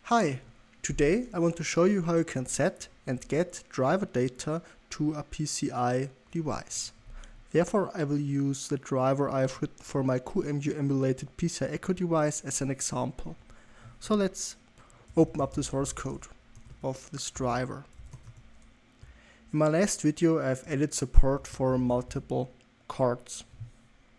Hi, today I want to show you how you can set and get driver data to a PCI device. Therefore, I will use the driver I have written for my QEMU emulated pci-echo device as an example. So let's open up the source code of this driver. In my last video, I've added support for multiple cards,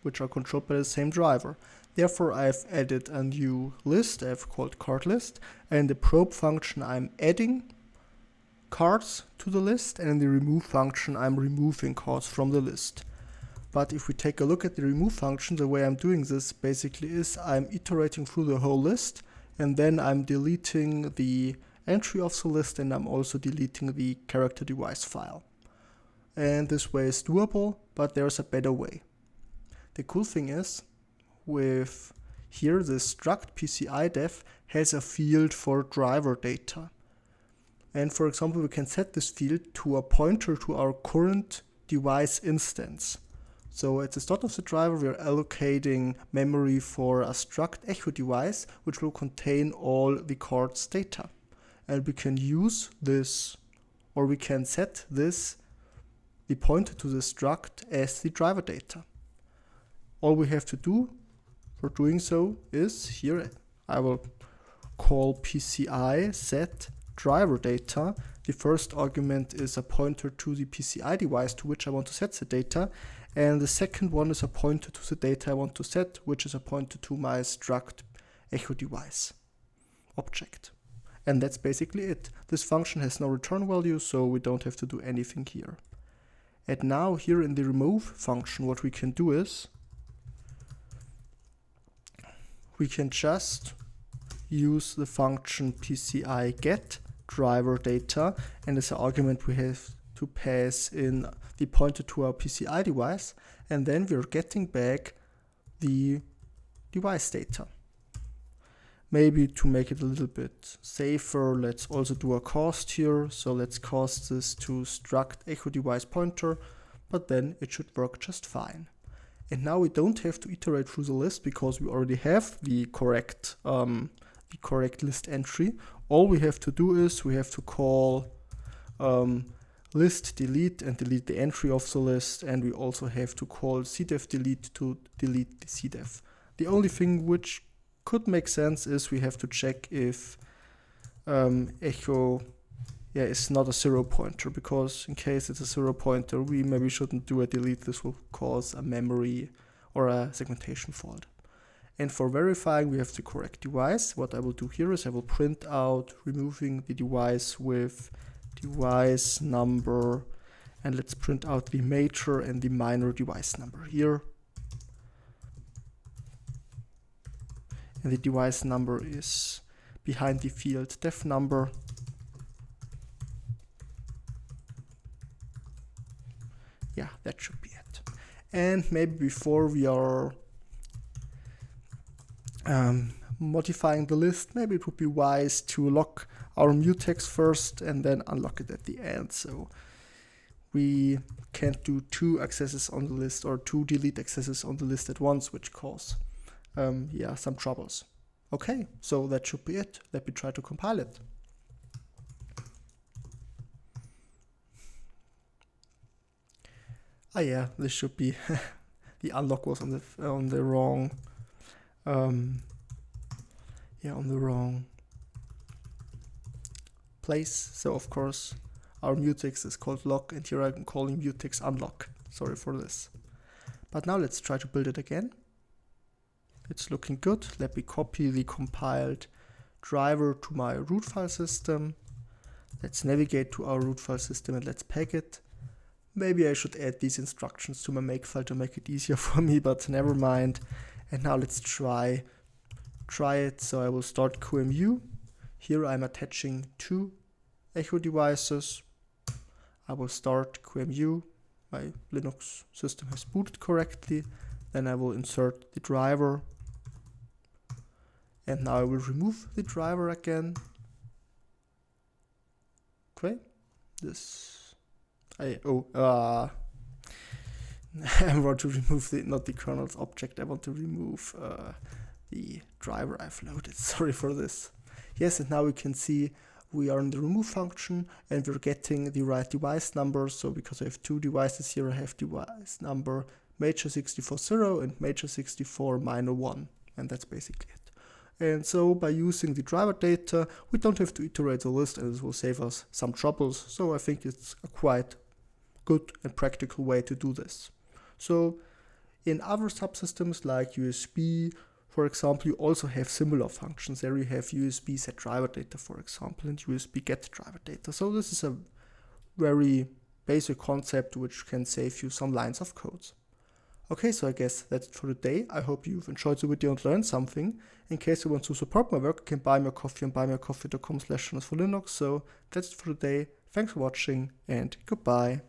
which are controlled by the same driver. Therefore, I've added a new list I've called card list, and in the probe function I'm adding cards to the list, and in the remove function I'm removing cards from the list. But if we take a look at the remove function, the way I'm doing this basically is I'm iterating through the whole list, and then I'm deleting the entry of the list, and I'm also deleting the character device file. And this way is doable, but there's a better way. The cool thing is, with here the struct pci-echodev has a field for driver data. And for example, we can set this field to a pointer to our current device instance. So at the start of the driver, we are allocating memory for a struct echo device, which will contain all the card's data. And we can use this, or we can set this, the pointer to the struct as the driver data. All we have to do for doing so is here I will call PCI set driver data. The first argument is a pointer to the PCI device to which I want to set the data, and the second one is a pointer to the data I want to set, which is a pointer to my struct echo device object. And that's basically it. This function has no return value, so we don't have to do anything here. And now here in the remove function, what we can do is we can just use the function PCI get driver data, and as an argument we have to pass in the pointer to our PCI device, and then we're getting back the device data. Maybe to make it a little bit safer, let's also do a cast here. So let's cast this to struct echo device pointer, but then it should work just fine. And now we don't have to iterate through the list because we already have the correct list entry. All we have to do is we have to call list delete and delete the entry of the list, and we also have to call cdev delete to delete the cdev. The only thing which could make sense is we have to check if echo is not a zero pointer, because in case it's a zero pointer, we maybe shouldn't do a delete. This will cause a memory or a segmentation fault. And for verifying, we have the correct device. What I will do here is I will print out removing the device with device number, and let's print out the major and the minor device number here. And the device number is behind the field def number. Yeah, that should be it. And maybe before we are modifying the list, maybe it would be wise to lock our mutex first and then unlock it at the end. So we can't do two accesses on the list or two delete accesses on the list at once, which cause some troubles. Okay, so that should be it. Let me try to compile it. Ah yeah, this should be the unlock was on the wrong on the wrong place. So of course our mutex is called lock, and here I'm calling mutex unlock. Sorry for this. But now let's try to build it again. It's looking good. Let me copy the compiled driver to my root file system. Let's navigate to our root file system and let's pack it. Maybe I should add these instructions to my makefile to make it easier for me, but never mind. And now let's try it. So I will start QEMU. Here I'm attaching two echo devices. I will start QEMU. My Linux system has booted correctly. Then I will insert the driver. And now I will remove the driver again. Okay. I want to remove not the kernel's object. I want to remove the driver I've loaded. Sorry for this. Yes, and now we can see we are in the remove function and we're getting the right device number. So because I have two devices here, I have device number major640 and major64-1, and that's basically it. And so by using the driver data, we don't have to iterate the list, and this will save us some troubles. So I think it's a quite good and practical way to do this. So in other subsystems like USB, for example, you also have similar functions. There you have USB set driver data, for example, and USB get driver data. So this is a very basic concept which can save you some lines of codes. Okay, so I guess that's it for today. I hope you've enjoyed the video and learned something. In case you want to support my work, you can buy me a coffee on buymeacoffee.com/linux4linux. So that's it for today. Thanks for watching and goodbye.